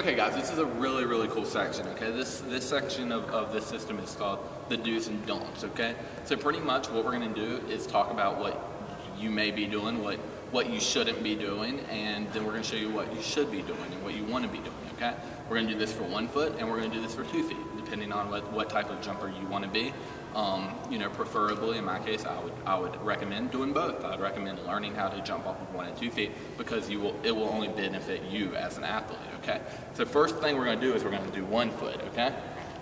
Okay guys, this is a really, really cool section, okay? This section of this system is called the do's and don'ts, okay? So pretty much what we're gonna do is talk about what you may be doing, what you shouldn't be doing, and then we're gonna show you what you should be doing and what you wanna be doing, okay? We're gonna do this for 1 foot and we're gonna do this for 2 feet, depending on what type of jumper you wanna be. You know, preferably in my case, I would recommend doing both. I'd recommend learning how to jump off of 1 and 2 feet because it will only benefit you as an athlete, okay? So first thing we're gonna do is we're gonna do 1 foot, okay?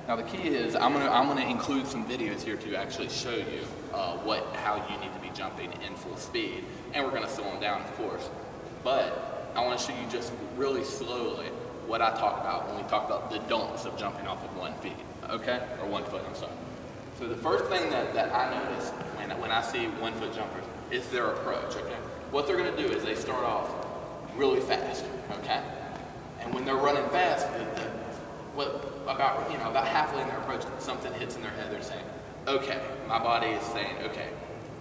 Now the key is I'm gonna include some videos here to actually show you how you need to be jumping in full speed, and we're gonna slow them down, of course. But I want to show you just really slowly what I talk about when we talk about the don'ts of jumping off of 1 feet, okay? Or 1 foot, I'm sorry. So the first thing that I notice when I see 1 foot jumpers is their approach, okay? What they're gonna do is they start off really fast, okay? And when they're running fast, about halfway in their approach, something hits in their head, they're saying, okay, my body is saying, okay,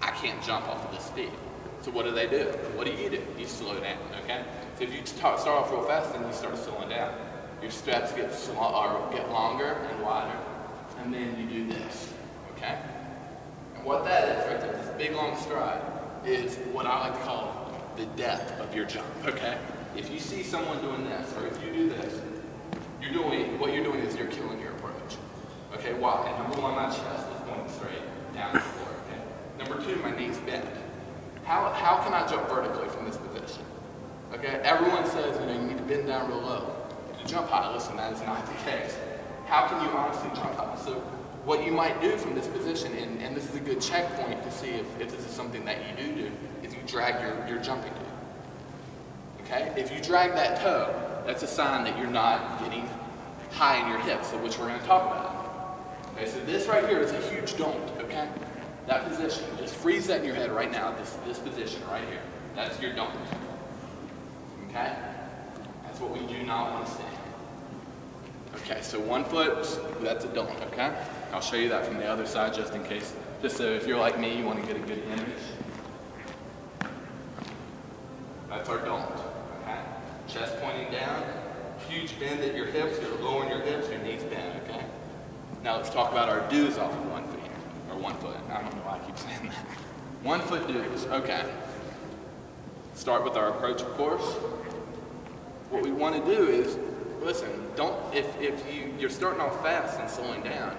I can't jump off of this speed. So what do? What do? You slow down, okay? So if you start off real fast, then you start slowing down. Your steps get longer and wider, and then you do this, okay? And what that is, right there, this big long stride, is what I like to call the depth of your jump, okay? If you see someone doing this, or if you do this, what you're doing is you're killing your approach. Okay, why? Number 1, my chest is pointing straight down the floor, okay? Number 2, my knees bent. How can I jump vertically from this position? Okay, everyone says, you need to bend down real low. To jump high, listen, that is not the case. How can you honestly jump high? So what you might do from this position, and this is a good checkpoint to see if this is something that you do, is you drag your jumping toe. Okay, if you drag that toe, that's a sign that you're not getting high in your hips, which we're going to talk about. Okay, so this right here is a huge don't, okay? That position, just freeze that in your head right now, this position right here. That's your don't. Okay? That's what we do not want to see. Okay, so 1 foot, that's a don't, okay? I'll show you that from the other side just in case. Just so if you're like me, you want to get a good image. That's our don't, okay? Chest pointing down, huge bend at your hips, you're lowering your hips, your knees bend, okay? Now let's talk about our do's off of 1 feet, or 1 foot. I don't know why I keep saying that. 1 foot do's, okay. Start with our approach, of course. What we want to do is, listen, if you're starting off fast and slowing down,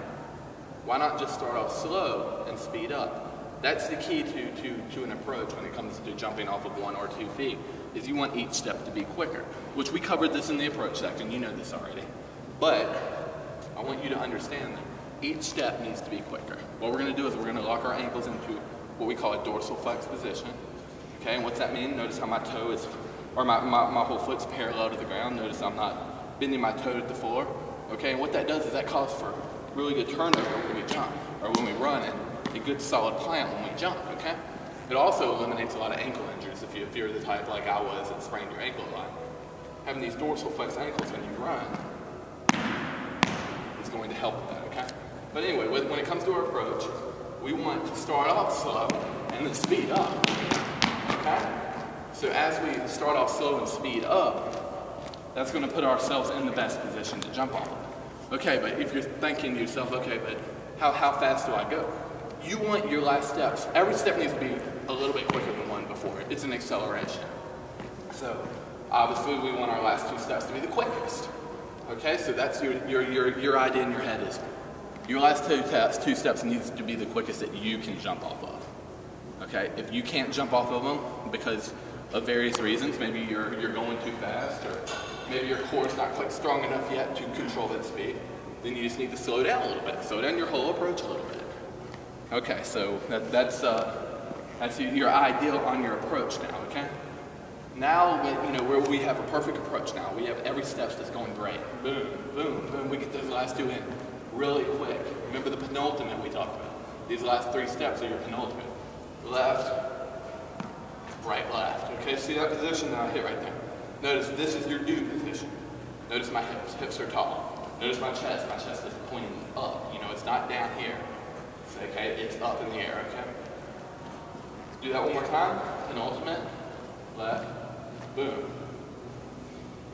why not just start off slow and speed up? That's the key to an approach when it comes to jumping off of 1 or 2 feet, is you want each step to be quicker, which we covered this in the approach section, you know this already. But I want you to understand that each step needs to be quicker. What we're gonna do is we're gonna lock our ankles into what we call a dorsal flex position. Okay, and what's that mean? Notice how my toe is, or my whole foot's parallel to the ground. Notice I'm not bending my toe to the floor. Okay, and what that does is that calls for really good turnover when we jump, or when we run, and a good solid plant when we jump, okay? It also eliminates a lot of ankle injuries if you're the type like I was that sprained your ankle a lot. Having these dorsal flex ankles when you run is going to help with that, okay? But anyway, when it comes to our approach, we want to start off slow and then speed up, okay? So as we start off slow and speed up, that's going to put ourselves in the best position to jump off. Okay, but if you're thinking to yourself, okay, but how fast do I go? You want your last steps, every step needs to be a little bit quicker than one before it. It's an acceleration. So obviously we want our last 2 steps to be the quickest. Okay, so that's your idea in your head is your last 2 steps needs to be the quickest that you can jump off of. Okay, if you can't jump off of them because of various reasons, maybe you're going too fast, or maybe your core is not quite strong enough yet to control that speed, then you just need to slow down a little bit. Slow down your whole approach a little bit. Okay, so that's your ideal on your approach now, okay? Now, where we have a perfect approach now, we have every step that's going great. Boom, boom, boom, we get those last 2 in really quick. Remember the penultimate we talked about. These last 3 steps are your penultimate. Left, right, left. Okay, see that position that I hit right there? Notice this is your do position. Notice my hips are tall. Notice my chest is pointing up. It's not down here. Okay, it's up in the air, okay? Do that one more time. Penultimate, left, boom.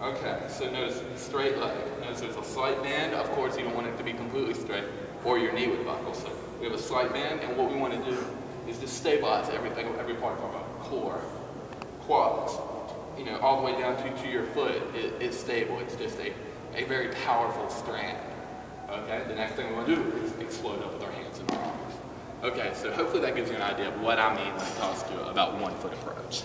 Okay, so notice straight leg. Notice there's a slight bend. Of course, you don't want it to be completely straight, or your knee would buckle. So we have a slight bend, and what we want to do is just stabilize everything, every part of our body. Core, quads, all the way down to your foot. It's stable. It's just a very powerful strand. Okay, the next thing we want to do is explode up with our hands and our arms. Okay, so hopefully that gives you an idea of what I mean when it talks to about 1 foot approach.